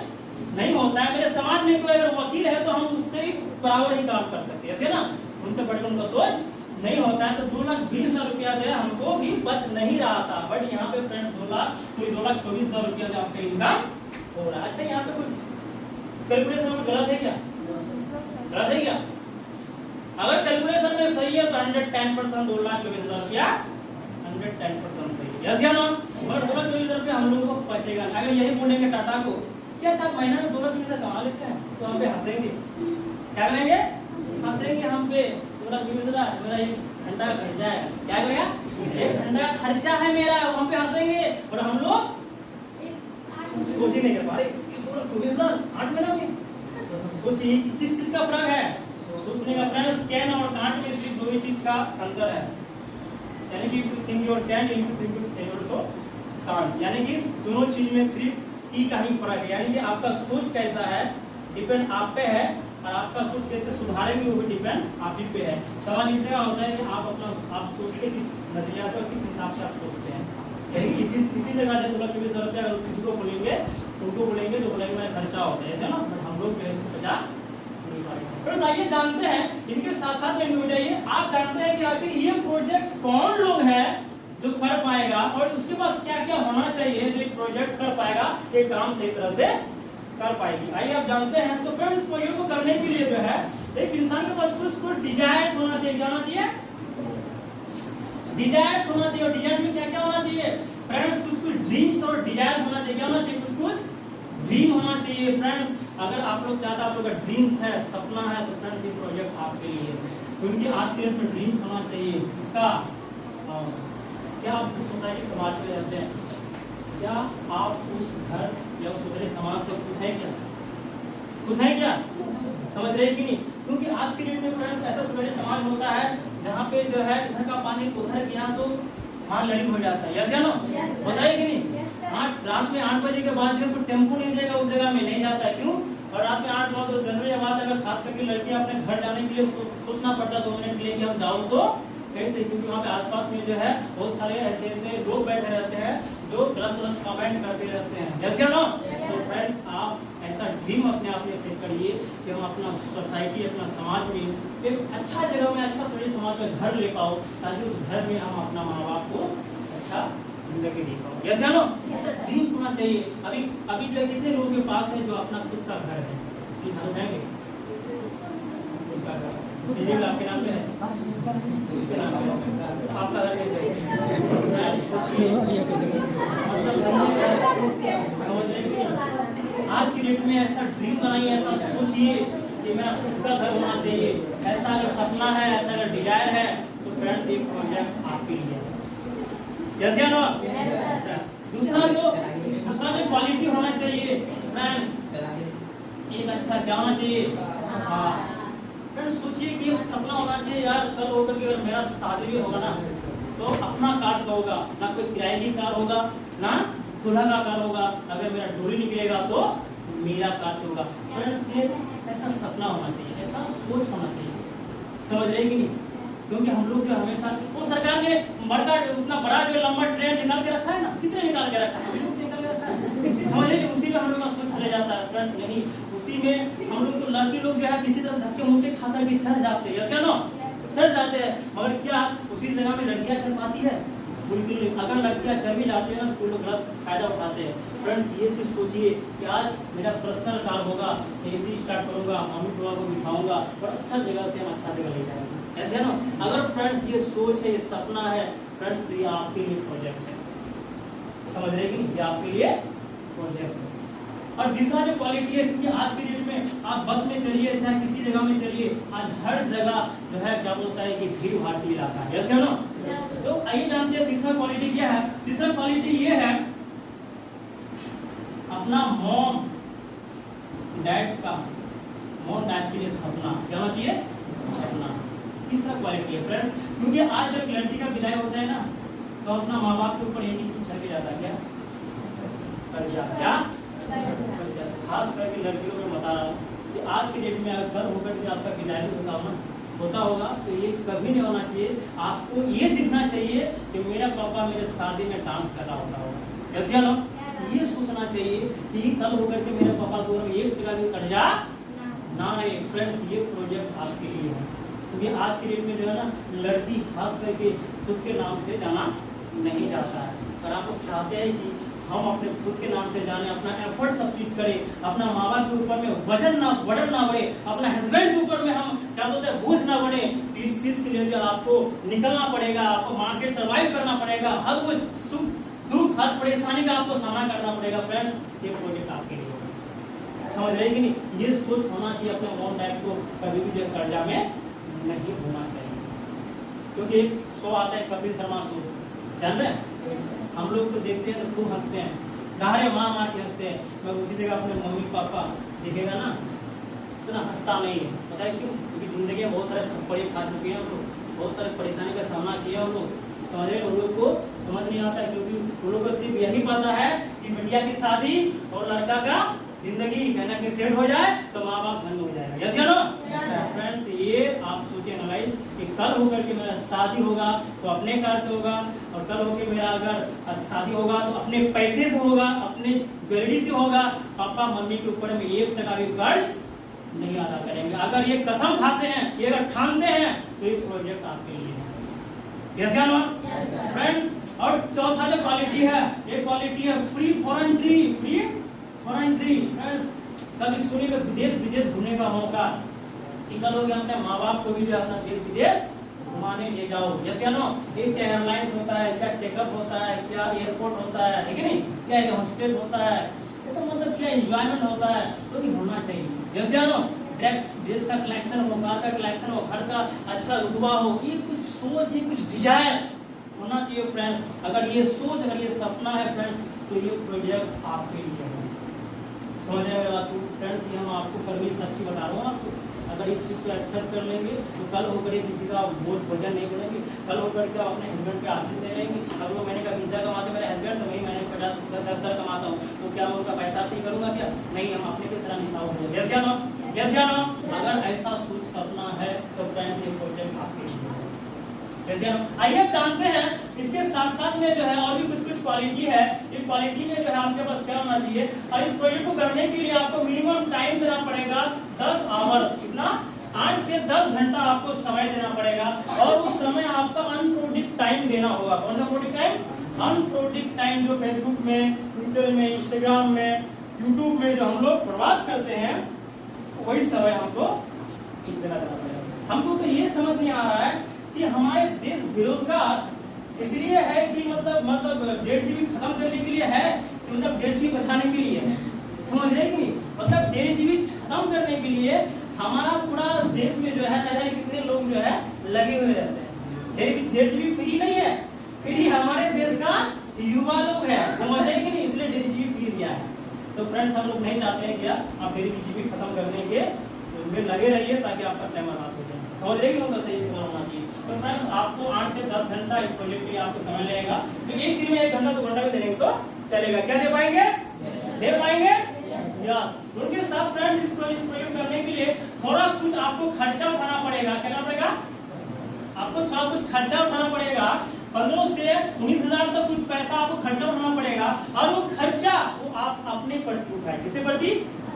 नहीं होता है। मेरे समाज में कोई अगर वकील है तो हम उससे बराबर ही काम कर सकते हैं, ऐसे ना? उनसे बढ़कर उनका सोच नहीं होता है तो 2,20,000 रुपया जो है हमको भी बच नहीं रहा था, बट यहाँ पे फ्रेंड्स 2,24,000 रुपया जो आपका इनकम हो रहा है। अच्छा यहाँ पे कुछ कैलकुलेशन में गलत है क्या? गलत है क्या? अगर कैलकुलेशन में सही है तो 110% 2,24,000 रुपया 110% सही है, यस या नो? और 2,24,000 रुपया हम लोगों को बचेगा। अगर यही बोलेंगे टाटा को क्या साहब महीना में 2,24,000 कमा लेते हैं, तो हम पे हंसेंगे। क्या करेंगे? हंसेंगे हम पे। 2,24,000 मेरा एक घंटा का खर्चा है, क्या करेगा? एक घंटा का खर्चा है मेरा, हम पे हंसेंगे। और हम लोग सोच ही नहीं कर पा रहे 2,24,000 8 महीना में। सोचिए किस चीज का फर्क है? सोचने का फ्रेंड्स, कैन और कांट में सिर्फ दो ही चीज का अंतर है, यानी कि if you think your can, if you think your can also can't, यानी कि दोनों चीज में सिर्फ की का ही फर्क है। यानी कि आपका सोच कैसा है डिपेंड आप पे है, और आपका सोच कैसे सुधारेंगे वो भी डिपेंड आप ही पे है। सवाल इस जगह होता है कि आप सोचते किस नजरिया से और किस हिसाब से आप सोचते हैं। यानी किसी जगह से 2,24,000 रुपया अगर किसी को बोलेंगे तो उनको बोलेंगे तो बोलेंगे मेरा खर्चा होता है, ऐसे ना, बट हम लोग जो है इसको 50 नहीं पाएंगे। फ्रेंड्स आइए जानते हैं, इनके साथ साथ में हो जाइए, आप जानते हैं कि आखिर ये प्रोजेक्ट कौन लोग हैं जो कर पाएगा और उसके पास क्या क्या होना चाहिए जो एक प्रोजेक्ट कर पाएगा, एक काम सही तरह से कर पाएगी। आइए आप जानते हैं। तो फ्रेंड्स प्रोजेक्ट को करने के लिए जो है एक इंसान के पास कुछ डिजायर्स होना चाहिए। क्या होना चाहिए? डिजायर्स होना चाहिए। और डिजायर्स में क्या क्या होना चाहिए फ्रेंड्स? कुछ ड्रीम्स और डिजायर्स होना चाहिए। क्या होना चाहिए? कुछ ड्रीम होना चाहिए। फ्रेंड्स अगर आप लोग चाहते आप लोग का ड्रीम्स है, सपना है, तो फ्रेंड्स ये प्रोजेक्ट आपके लिए है, क्योंकि आज के डेट में ड्रीम्स होना चाहिए। इसका क्या आप जिस सोसाइटी समाज में रहते हैं, क्या आप उस घर या उस सोसाइटी समाज से खुश हैं क्या? खुश हैं क्या? समझ रहे कि नहीं? क्योंकि आज के डेट में फ्रेंड्स ऐसा सोसाइटी समाज होता है जहाँ पे जो है इधर का पानी उधर किया तो वहाँ लड़ी हो जाता है, यस या नो? बताइए कि नहीं? रात में 8 बजे के बाद जो कोई टेम्पो नहीं जाएगा उस जगह में, नहीं जाता है। क्यों? और रात में 8 9 10 बजे बाद अगर खास करके लड़की अपने घर जाने के लिए सोचना पड़ता है 2 मिनट के लिए कि हम जाऊँ तो कैसे, क्योंकि वहाँ पे आसपास में जो है बहुत सारे ऐसे लोग बैठे रहते हैं जो गलत कमेंट करते रहते हैं, यस या नो? तो फ्रेंड्स आप ऐसा ड्रीम अपने आप में सेट करिए कि हम अपना सोसाइटी, अपना समाज में एक अच्छा जगह में, अच्छा सोसाइटी समाज में घर ले पाओ, ताकि उस घर में हम अपना माँ बाप को अच्छा जिंदगी दे पाओ, यस या नो? ऐसा ड्रीम्स होना चाहिए। अभी जो है कितने लोगों के पास है जो अपना खुद का घर है? ये घर उठाएंगे खुद का घर मेरे आपके नाम पे है, इसके नाम पे है, आपका घर कैसे है? समझ रहे हैं? आज की डेट में ऐसा ड्रीम बनाइए, ऐसा सोचिए कि मेरा खुद का घर होना चाहिए। ऐसा अगर सपना है, ऐसा अगर डिजायर है तो फ्रेंड्स ये प्रोजेक्ट आपके लिए है, यस या नो? दूसरा जो क्वालिटी होना चाहिए फ्रेंड्स, एक अच्छा क्या होना चाहिए? फ्रेंड्स सोचिए कि एक सपना होना चाहिए यार, कल होकर के अगर मेरा शादी भी होगा ना तो अपना कार से होगा, ना कोई किराए की कार होगा, ना दूल्हा का कार होगा। अगर मेरा डोली निकलेगा तो मेरा कार से होगा। फ्रेंड्स ये ऐसा सपना होना चाहिए, ऐसा सोच होना चाहिए, समझ रहे कि नहीं? क्योंकि हम लोग जो हमेशा वो सरकार ने बड़ा उतना बड़ा जो लंबा ट्रेन निकाल के रखा है ना, किसने निकाल के रखा है? निकाल के रखा है, समझ रहे? उसी में हम लोग का सोच चले जाता है फ्रेंड्स। नहीं, उसी में हम लोग तो लड़की लोग जो है किसी तरह धक्के मुक्के खा करके चढ़ जाते हैं, यस या नो? चढ़ जाते हैं, मगर क्या उसी जगह में लड़कियां चढ़ पाती है? बिल्कुल। अगर लड़कियां चढ़ भी जाती है ना तो लोग गलत फायदा उठाते हैं। फ्रेंड्स ये चीज सोचिए कि आज मेरा पर्सनल कार होगा, एसी स्टार्ट करूंगा, मम्मी पापा को बिठाऊंगा और अच्छा जगह से हम अच्छा जगह ले जाएंगे, ऐसे ना? अगर फ्रेंड्स ये सोच है, ये सपना है फ्रेंड्स, तो ये आपके लिए प्रोजेक्ट है, समझ रहे कि ये आपके लिए प्रोजेक्ट है। और तीसरा जो क्वालिटी है, क्योंकि आज की डेट में आप बस में चलिए चाहे किसी जगह में चलिए, आज हर जगह जो है क्या बोलता है कि भीड़ भाड़ की इलाका है, यस या नो? तो आइए जानते हैं तीसरा क्वालिटी क्या है। तीसरा क्वालिटी ये है अपना मॉम डैड के लिए सपना, क्या होना चाहिए? सपना। तीसरा क्वालिटी है फ्रेंड्स, क्योंकि आज जब लड़की का विदाई होता है ना तो अपना माँ बाप के ऊपर यही चीज छल के जाता है, क्या कर्जा, क्या खास करके लड़कियों में बता रहा हूँ कि आज के डेट में अगर होकर के आपका विदाई होता होगा तो ये कभी नहीं होना चाहिए। आपको ये दिखना चाहिए कि मेरा पापा मेरे शादी में डांस कर रहा होगा, यस या नो? ये सोचना चाहिए कि कल होकर के मेरे पापा को एक टका भी कर्जा ना रहे। फ्रेंड्स ये प्रोजेक्ट आपके लिए है, क्योंकि आज की डेट में जो है ना लड़की खास करके खुद के नाम से जाना नहीं जाता है। और आप लोग चाहते हैं कि हम अपने खुद के नाम से जाने, अपना एफर्ट सब चीज करें, अपना माँ बाप के ऊपर में वजन ना बढ़न ना बढ़े, अपना हस्बैंड के ऊपर में हम क्या बोलते हैं बोझ ना बढ़े। तो इस चीज के लिए जो आपको निकलना पड़ेगा, आपको मार्केट सर्वाइव करना पड़ेगा, हर वो सुख दुख हर परेशानी का आपको सामना करना पड़ेगा। फ्रेंड्स ये प्रोजेक्ट आपके लिए होगा, समझ रहे कि नहीं? ये सोच होना चाहिए अपने मॉम डैड को, कभी भी जो कर्जा में नहीं होना चाहिए। क्योंकि एक शो आता है कपिल शर्मा शो, जान रहे हैं? हम लोग तो देखते हैं तो खूब हंसते हैं, गारे मार के हंसते हैं। मैं उसी जगह अपने मम्मी पापा दिखेगा ना तो ना हंसता नहीं है। पता है क्यों? क्योंकि जिंदगी में बहुत सारे थप्पड़े खा चुके हैं हम लोग, बहुत सारे परेशानी का सामना किया हम लोग, समझ रहे? उन लोग को समझ नहीं आता है, क्योंकि उन लोग को सिर्फ यही पता है कि बिटिया की शादी और लड़का का जिंदगी कहना कि सेट हो जाए तो माँ बाप धन हो जाएगा। यस या नो? फ्रेंड्स ये आप सोचिए एनालाइज कि कल होकर के मेरा शादी होगा तो अपने कार से होगा, और कल होकर मेरा अगर शादी होगा तो अपने पैसे से होगा, अपने ज्वेलरी से होगा। पापा मम्मी के ऊपर में 1 टका भी कर्ज नहीं अदा करेंगे। अगर ये कसम खाते हैं, ये अगर ठानते हैं तो ये प्रोजेक्ट आपके लिए है। यस या नो? फ्रेंड्स और चौथा जो क्वालिटी है, ये क्वालिटी है free foreign tree. Free foreign tree friends, कभी सुनिएगा देश विदेश घूमने का मौका, कल हो गया अपने माँ बाप को भी जो अपना देश विदेश घुमाने ले जाओ। यस या नो? ये क्या एयरलाइंस होता है, क्या टेकअप होता है, क्या एयरपोर्ट होता है कि नहीं? क्या ये हॉस्टल होता है, ये तो मतलब क्या एंजॉयमेंट होता है, तो ये होना चाहिए। यस या नो? टैक्स देश का कलेक्शन हो, कार का कलेक्शन हो, घर का अच्छा रुतबा हो, ये कुछ सोच, ये कुछ डिजायर होना चाहिए फ्रेंड्स। अगर ये सोच, अगर ये सपना है फ्रेंड्स, तो ये प्रोजेक्ट आपके लिए है। समझ रहे हैं बात को फ्रेंड्स? ये हम आपको कर्मी सच्ची बता रहा हूँ आपको। अगर इस चीज़ को एक्सेप्ट कर लेंगे तो कल होकर किसी का बोझ वजन नहीं बनेंगे, कल होकर के अपने हस्बैंड पे आश्रित नहीं रहेंगे। अगर वो महीने का 20,000 कमाते मेरे हस्बैंड, तो वही महीने 50-10,000 कमाता हूँ, तो क्या मैं उनका पैसा से ही करूँगा क्या? नहीं, हम अपने की तरह निशाव हो। यस या नो? यस या नो? अगर ऐसा सोच सपना है तो फ्रेंड्स ये प्रोजेक्ट आपके लिए है। यस या नो? आइए अब जानते हैं इसके साथ साथ में जो है और भी कुछ कुछ क्वालिटी है। ये क्वालिटी में जो है आपके पास क्या होना चाहिए, और इस प्रोजेक्ट को करने के लिए आपको मिनिमम टाइम देना पड़ेगा 10 आवर्स। कितना? 8 से 10 घंटा आपको समय देना पड़ेगा, और उस समय आपका अनप्रोडक्टिव टाइम देना होगा। कौन सा प्रोडक्टिव टाइम? अनप्रोडक्टिव टाइम, जो फेसबुक में, ट्विटर में, इंस्टाग्राम में, यूट्यूब में जो हम लोग बर्बाद करते हैं, वही समय हमको इस तरह देना पड़ेगा। हमको तो ये समझ नहीं आ रहा है कि हमारे देश बेरोजगार इसलिए है कि मतलब 1.5 GB खत्म करने के लिए है कि मतलब 1.5 GB बचाने के लिए है। समझ रहे कि मतलब 1.5 GB खत्म करने के लिए हमारा पूरा देश में जो है न जाने कितने लोग जो है लगे हुए रहते हैं। 1.5 GB फ्री नहीं है, फ्री हमारे देश का युवा लोग है। समझ रहे कि नहीं? इसलिए 1.5 GB फ्री दिया है। तो फ्रेंड्स हम लोग नहीं चाहते हैं कि आप 1.5 GB खत्म करने के में लगे रहिए ताकि आपका टाइम आराम हो जाए। समझ रहे कि सही इस्तेमाल होना चाहिए। तो फ्रेंड्स आपको 8 से 10 घंटा इस प्रोजेक्ट के लिए आपको समय लगेगा। तो एक दिन में 1 घंटा 2 घंटा भी देंगे तो चलेगा। क्या दे पाएंगे? दे पाएंगे? यस। उनके साथ फ्रेंड्स इस प्रोजेक्ट करने के लिए थोड़ा कुछ आपको खर्चा उठाना पड़ेगा। क्या करना पड़ेगा? आपको थोड़ा कुछ खर्चा उठाना पड़ेगा। 15 से 19,000 तक कुछ पैसा आपको खर्चा उठाना पड़ेगा, और वो खर्चा वो आप अपने प्रति उठाएंगे। किसके प्रति?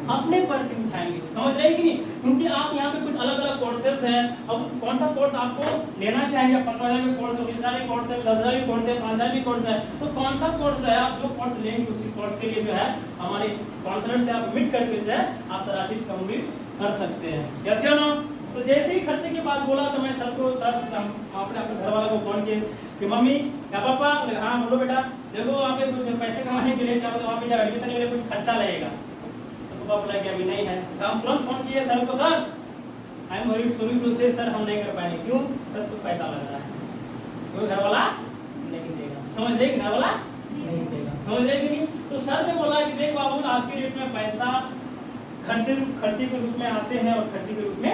अपने प्रति उठाएंगे। समझ रहे कि नहीं? क्योंकि आप यहाँ पे कुछ अलग अलग कोर्सेज हैं। अब कौन सा कोर्स आपको लेना चाहेंगे? 15,000 का कोर्स है, 19,000 का कोर्स है, 10,000 का कोर्स है, 5,000 का कोर्स है। तो कौन सा कोर्स है? आप जो कोर्स लेंगे उसी कोर्स के लिए जो है हमारे कॉन्फ्रेंस से आप मिट करके जो है आप सारा चीज कंप्लीट कर सकते हैं। यस या नो? तो जैसे ही खर्चे की बात बोला तो मैं सबको आपने अपने घर वालों को फोन किए कि मम्मी या पापा, हाँ बोलो बेटा, देखो वहाँ पे कुछ पैसे कमाने के लिए क्या वहाँ पे एडमिशन के लिए कुछ खर्चा लगेगा। तो पापा बोला कि अभी नहीं है। तो हम तुरंत फोन किए सर को, sir I am very sorry to say sir हम नहीं कर पाएंगे। क्यों? सर कुछ पैसा लग रहा है, कोई घर वाला नहीं देगा। समझ रहे? घर वाला नहीं देगा। समझ रहे कि नहीं? तो सर ने बोला कि देख बाबू, आज के डेट में पैसा खर्चे के रूप में आते हैं और खर्चे के रूप में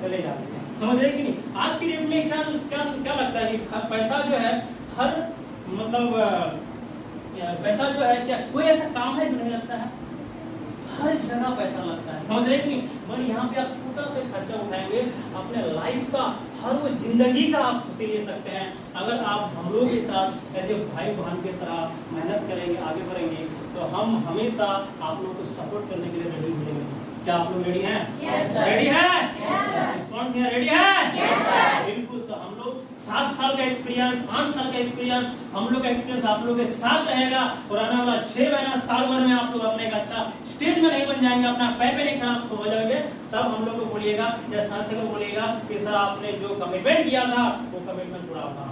चले जाते हैं। समझ रहे कि नहीं? आज की डेट में क्या क्या क्या लगता है कि पैसा जो है हर मतलब पैसा जो है, क्या कोई ऐसा काम है जो नहीं लगता है? हर जगह पैसा लगता है। समझ रहे कि नहीं? पर यहाँ पे आप छोटा सा खर्चा उठाएंगे, अपने लाइफ का हर वो जिंदगी का आप खुशी ले सकते हैं। अगर आप हम लोग के साथ ऐसे भाई बहन की तरह मेहनत करेंगे, आगे बढ़ेंगे, तो हम हमेशा आप लोगों को सपोर्ट करने के लिए रेडी मिलेंगे। क्या आप लोग रेडी हैं? Yes, sir. रेडी है? Yes, sir. रिस्पॉन्स दिया, रेडी है? Yes, sir. बिल्कुल। तो हम लोग 7 साल का एक्सपीरियंस, 5 साल का एक्सपीरियंस, हम लोग का एक्सपीरियंस आप लोगों के साथ रहेगा और आने वाला 6 महीना साल भर में आप लोग अपने एक अच्छा स्टेज में नहीं बन जाएंगे, अपना पैर पे नहीं खराब हो जाएंगे, तब हम लोग को बोलिएगा या संस्था को बोलिएगा कि सर आपने जो कमिटमेंट किया था वो कमिटमेंट पूरा हुआ है।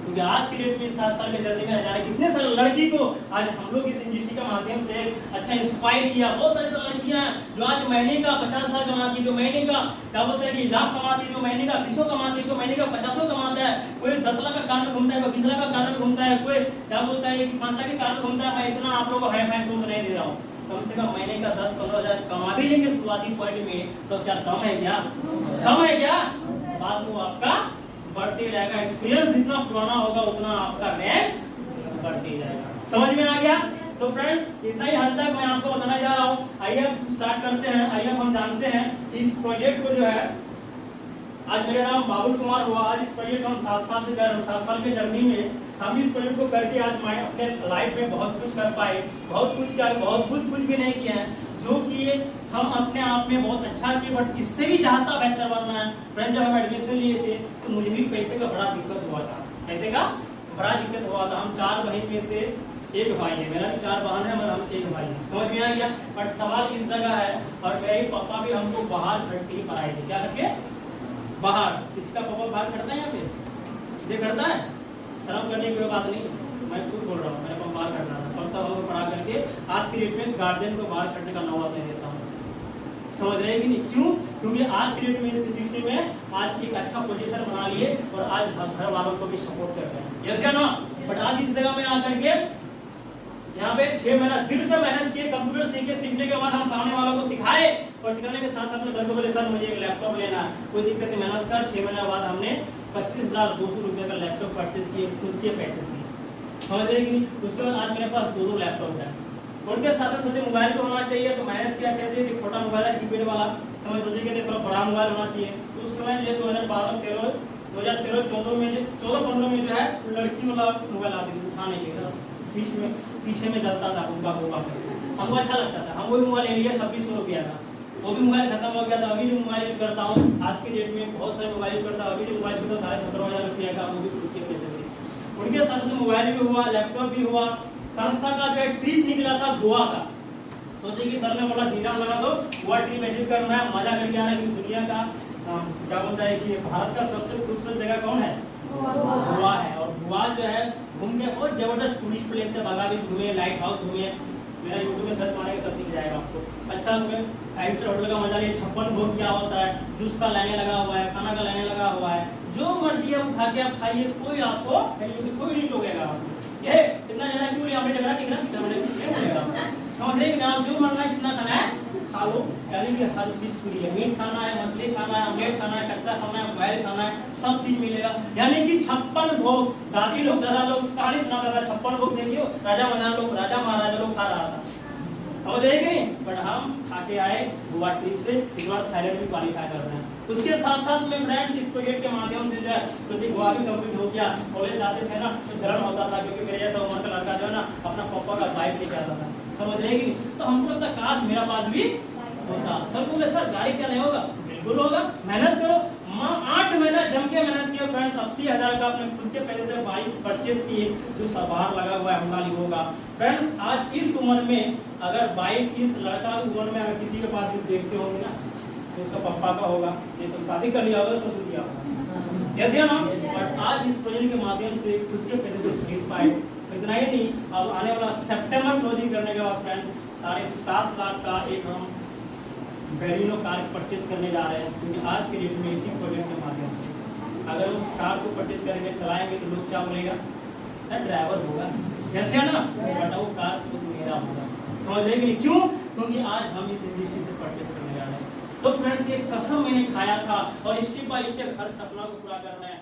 क्योंकि आज की डेट में 7 साल के जर्नी में जाने कितने सारे लड़की को आज हम लोग इस इंडस्ट्री के माध्यम से अच्छा इंस्पायर किया। बहुत सारी लड़कियां हैं जो आज महीने का 50 साल कमाती, जो महीने का क्या बोलते हैं कि लाख कमाती, जो महीने का 20 कमाती, कोई महीने का 50 कमाता है, कोई 10 लाख का कार में घूमता है, कोई 20 लाख का कार में घूमता है, कोई क्या बोलता है कि 5 लाख के कार में घूमता है। मैं इतना आप लोगों को हाई फाई सोच नहीं दे रहा हूँ, कम से कम महीने का 10-15 हजार कमा भी लेंगे शुरुआती पॉइंट में, तो क्या कम है क्या? कम है क्या? बाद में आपका बढ़ते रहेगा, एक्सपीरियंस जितना पुराना होगा उतना आपका रैंक बढ़ते जाएगा। समझ में आ गया? तो फ्रेंड्स इतना ही हद तक मैं आपको बताना जा रहा हूँ। आइए अब स्टार्ट करते हैं। आइए अब हम जानते हैं इस प्रोजेक्ट को जो है, आज मेरा नाम बाबुल कुमार हुआ। आज इस प्रोजेक्ट को हम 7 साल से कर रहे हैं। 7 साल के जर्नी में हम इस प्रोजेक्ट को करके आज मैं अपने लाइफ में बहुत कुछ कर पाए, बहुत कुछ क्या, बहुत कुछ भी नहीं किया है, जो कि हम अपने आप में बहुत अच्छा किए, बट इससे भी चाहता बेहतर बनना है। फ्रेंड जब हम एडमिशन लिए थे तो मुझे भी पैसे का बड़ा दिक्कत हुआ था, पैसे का बड़ा दिक्कत हुआ था। हम 4 बहन में से एक भाई है, मेरा भी 4 बहन है, मगर हम एक भाई है। समझ में आ गया? बट सवाल इस जगह है, और मेरे पापा भी हमको बाहर भर्ती पढ़ाए थे, क्या करके बाहर। इसका पापा बाहर करता है, यहाँ पे ये करता है, शर्म करने की कोई बात नहीं, मैं खुद बोल रहा हूँ, मेरे पापा बाहर करना था, पढ़ता हुआ पढ़ा करके आज की डेट में गार्जियन को बाहर करने का नौबत नहीं देता हूँ। समझ रहे कि नहीं? क्यों? क्योंकि आज की डेट में इस इंडस्ट्री में आज एक अच्छा पोजीशन बना लिए और आज घर वालों को भी सपोर्ट कर रहे हैं, यस या नो? बट आज इस जगह में आकर के यहाँ पे 6 महीना दिल से मेहनत किए, कंप्यूटर सीखने के बाद हम सामने वालों को सिखाए, और सिखाने के साथ साथ में सर को बोले सर मुझे एक लैपटॉप लेना है, कोई दिक्कत नहीं, मेहनत कर। 6 महीने बाद हमने 25,200 रुपये का लैपटॉप परचेज किए खुद के पैसे से। समझ रहे कि नहीं? उसके बाद आज मेरे पास 2 लैपटॉप है। उनके साथ छोटे मोबाइल तो होना चाहिए, तो मेहनत किया कैसे कि छोटा मोबाइल है कीपैड वाला, समझ सोचे कि थोड़ा बड़ा मोबाइल होना चाहिए। तो उस समय जो 2013-14 में 14-15 में जो है लड़की वाला मोबाइल आती थी, उठाने के लिए पीछे में चलता था, हमको अच्छा लगता था, हम वही मोबाइल ले लिया 2600 रुपया का। वो भी मोबाइल खत्म हो गया था, अभी भी मोबाइल यूज करता हूँ। आज के डेट में बहुत सारे मोबाइल यूज करता हूँ, अभी भी मोबाइल तो 17,500 रुपया का, वो भी खुद के पैसे से। उनके साथ में मोबाइल भी हुआ, लैपटॉप भी हुआ। संस्था का जो है ट्रिप निकला था गोवा का, सोचे कि सर ने बोला जीजान लगा दो, गोवा ट्रिप विजिट करना है, मजा करके आना है। कि दुनिया का क्या बोलता है कि भारत का सबसे खूबसूरत जगह कौन है? गोवा है। और गोवा जो है घूम के बहुत जबरदस्त टूरिस्ट प्लेस है, बागा बीच घूमे, लाइट हाउस घूमे, मेरा यूट्यूब में सर्च मारेंगे सब दिख जाएगा आपको। अच्छा हमें 5 स्टार होटल का मजा लिए, 56 भोग क्या होता है, जूस का लाइने लगा हुआ है, खाना का लाइने लगा हुआ है, जो मर्जी है उठा के आप खाइए, कोई आपको कोई नहीं टोकेगा आपको। ये इतना ज्यादा क्यों नहीं, हमने डरा कितना समझ रहे हैं? आप जो मरना है जितना खाना है खा लो, यानी कि हर चीज पूरी है। मीट खाना है, मछली खाना है, ऑमलेट खाना है, कच्चा खाना है, बॉयल खाना है, सब चीज मिलेगा। यानी कि 56 भोग दादी लोग दादा लोग कहानी सुनाता था, 56 भोग देखियो राजा महाराजा लोग खा रहा था। समझ रहे कि नहीं? बट हम खाके आए गोवा ट्रिप से, इस बार थाईलैंड भी क्वालिफाई कर रहे हैं। उसके साथ साथ में फ्रेंड्स इस प्रोजेक्ट के माध्यम से जो है सोचिए गोवा भी कंप्लीट हो गया। कॉलेज जाते थे ना तो जलन होता था, क्योंकि मेरे जैसा उम्र का लड़का जो है ना अपना पापा का बाइक लेके आता था। समझ रहे कि नहीं? तो हमको लगता काश मेरा पास भी होता। सर बोले सर गाड़ी क्या नहीं होगा? बिल्कुल होगा, मेहनत करो। 8 महीना जम के मेहनत किया फ्रेंड्स, 80,000 का अपने खुद के पैसे से बाइक परचेज किए, जो सब बाहर लगा हुआ है हमारा होगा। फ्रेंड्स आज इस उम्र में अगर बाइक इस लड़का की उम्र में अगर किसी के पास देखते होंगे ना तो उसका पापा का होगा, ये तो शादी कर लिया होगा, ससुर किया होगा, ऐसे है ना? बट आज इस प्रोजेक्ट के माध्यम से खुद के पैसे से खरीद पाए। इतना ही नहीं, अब आने वाला सितंबर क्लोजिंग करने के बाद फ्रेंड 7.5 लाख का एक हम बेलिनो कार परचेज करने जा रहे हैं। क्योंकि आज के डेट में इसी प्रोजेक्ट के माध्यम से अगर उस कार को परचेज करेंगे, चलाएंगे तो लोग क्या बोलेगा? सर ड्राइवर होगा, ऐसे है ना? बट वो कार तो मेरा होगा। समझ रहे कि नहीं? क्यों? क्योंकि आज हम इस इंडस्ट्री से परचेज करने जा रहे हैं। तो फ्रेंड्स ये कसम मैंने खाया था और स्टेप बाय स्टेप हर सपना को पूरा करना है।